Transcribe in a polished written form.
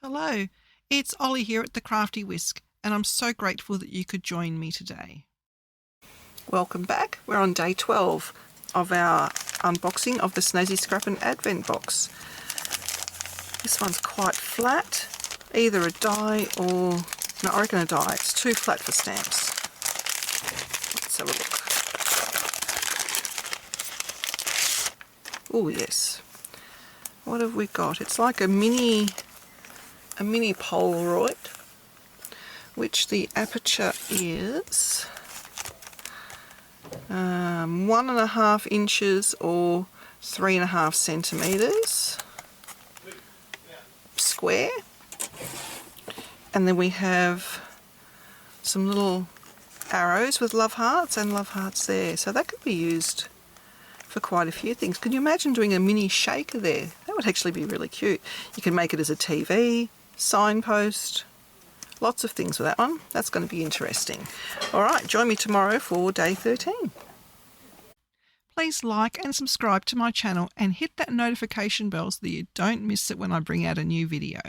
Hello, it's Ollie here at the Crafty Whisk, and I'm so grateful that you could join me today. Welcome back. We're on day 12 of our unboxing of the Snazzi Scrappin Advent box. This one's quite flat, either a die or... no, I reckon a die. It's too flat for stamps. Let's have a look. Oh yes. What have we got? It's like a mini Polaroid, which the aperture is 1.5 inches or 3.5 centimeters square, and then we have some little arrows with love hearts and love hearts there, so that could be used for quite a few things. Can you imagine doing a mini shaker there? That would actually be really cute. You can make it as a TV, signpost, lots of things with that one. That's going to be interesting. Alright, join me tomorrow for day 13. Please like and subscribe to my channel and hit that notification bell so that you don't miss it when I bring out a new video.